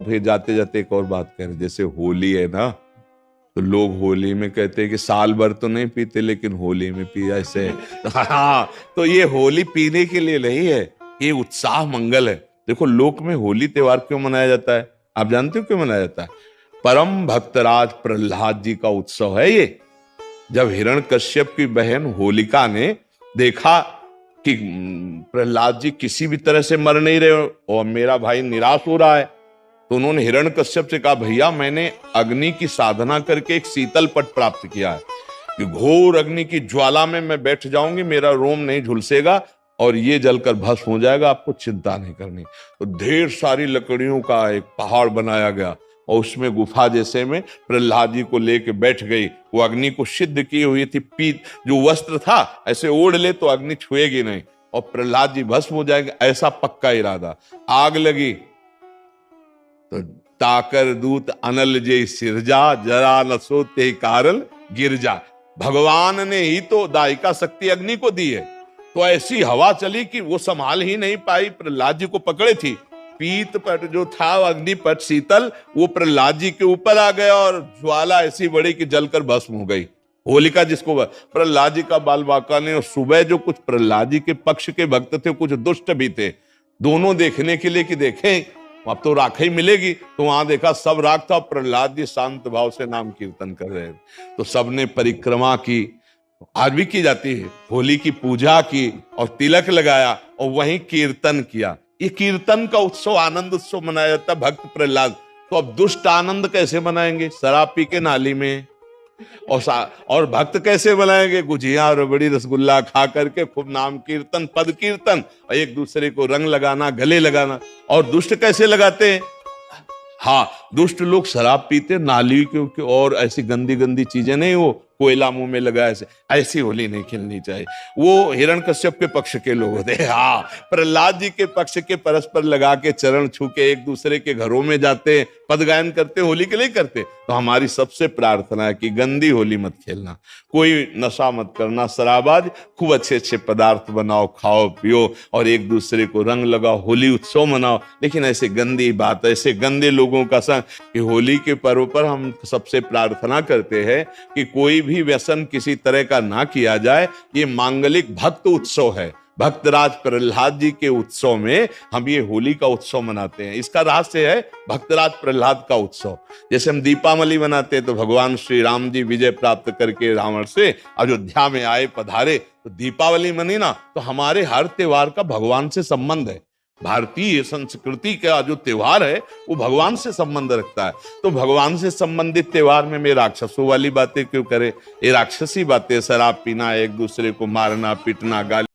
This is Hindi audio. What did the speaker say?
फिर जाते जाते एक और बात कह रहे, जैसे होली है ना, तो लोग होली में कहते हैं कि साल भर तो नहीं पीते लेकिन होली में पी ऐसे। हाँ, तो ये होली पीने के लिए नहीं है, ये उत्साह मंगल है। देखो लोक में होली त्योहार क्यों मनाया जाता है, आप जानते हो क्यों मनाया जाता है? परम भक्तराज प्रहलाद जी का उत्सव है ये। जब हिरण्यकश्यप की बहन होलिका ने देखा कि प्रहलाद जी किसी भी तरह से मर नहीं रहे और मेरा भाई निराश हो रहा है, तो उन्होंने हिरण्यकश्यप से कहा, भैया मैंने अग्नि की साधना करके एक शीतल पट प्राप्त किया है कि घोर अग्नि की ज्वाला में मैं बैठ जाऊंगी, मेरा रोम नहीं झुलसेगा और ये जलकर भस्म हो जाएगा, आपको चिंता नहीं करनी। तो ढेर सारी लकड़ियों का एक पहाड़ बनाया गया और उसमें गुफा जैसे में प्रहलाद जी को लेके बैठ गई। वो अग्नि को सिद्ध की हुई थी, पीत जो वस्त्र था ऐसे ओढ़ ले तो अग्नि छुएगी नहीं और प्रहलाद जी भस्म हो जाएंगे, ऐसा पक्का इरादा। आग लगी तो ताकर दूत अनल जे सिरजा, जरा न सोते कारण गिरजा। भगवान ने ही तो दायिका शक्ति अग्नि को दी है, तो ऐसी हवा चली कि वो संभाल ही नहीं पाई, प्रहलाद जी को पकड़े थी। पीत पट जो था अग्निपट शीतल, वो प्रहलाद जी के ऊपर आ गया और ज्वाला ऐसी बड़ी कि जलकर भस्म हो गई। होलिका जिसको प्रहलाद जी का बाल बांका ने, और सुबह जो कुछ प्रहलाद जी के पक्ष के भक्त थे कुछ दुष्ट भी थे, दोनों देखने के लिए कि देखें अब तो राख ही मिलेगी, तो वहां देखा सब राख था, प्रहलाद जी शांत भाव से नाम कीर्तन कर रहे थे। तो सबने परिक्रमा की, आज भी की जाती है, होली की पूजा की और तिलक लगाया और वहीं कीर्तन किया। ये कीर्तन का उत्सव, आनंद उत्सव मनाया जाता है भक्त प्रहलाद। तो अब दुष्ट आनंद कैसे मनाएंगे? शराब पी के नाली में। और भक्त कैसे बनाएंगे? गुजिया रबड़ी रसगुल्ला खा करके खूब नाम कीर्तन पद कीर्तन और एक दूसरे को रंग लगाना, गले लगाना। और दुष्ट कैसे लगाते हैं? हाँ, दुष्ट लोग शराब पीते नाली के और ऐसी गंदी गंदी चीजें नहीं, वो कोयला मुंह में लगा ऐसी होली नहीं खेलनी चाहिए। वो हिरण्यकश्यप के पक्ष के लोग होते हैं। हाँ, प्रहलाद जी के पक्ष के परस्पर लगा के चरण छू के एक दूसरे के घरों में जाते, पद गायन करते, होली के लिए करते। तो हमारी सबसे प्रार्थना है कि गंदी होली मत खेलना, कोई नशा मत करना, शराबाज, खूब अच्छे अच्छे पदार्थ बनाओ, खाओ पियो और एक दूसरे को रंग लगाओ, होली उत्सव मनाओ। लेकिन ऐसे गंदी बात, ऐसे गंदे लोगों का संग, कि होली के पर्व पर हम सबसे प्रार्थना करते हैं कि कोई भी व्यसन किसी तरह का ना किया जाए। ये मांगलिक भक्त उत्सव है, भक्तराज प्रहलाद जी के उत्सव में हम ये होली का उत्सव मनाते हैं। इसका रहस्य है भक्तराज प्रहलाद का उत्सव। जैसे हम दीपावली मनाते हैं तो भगवान श्री राम जी विजय प्राप्त करके रावण से अयोध्या में आए, पधारे, तो दीपावली मनी ना, तो हमारे हर त्योहार का भगवान से संबंध है। भारतीय संस्कृति का जो त्योहार है वो भगवान से संबंध रखता है। तो भगवान से संबंधित त्योहार में मैं राक्षसों वाली बातें क्यों करे? ये राक्षसी बातें, शराब पीना, एक दूसरे को मारना पीटना, गाली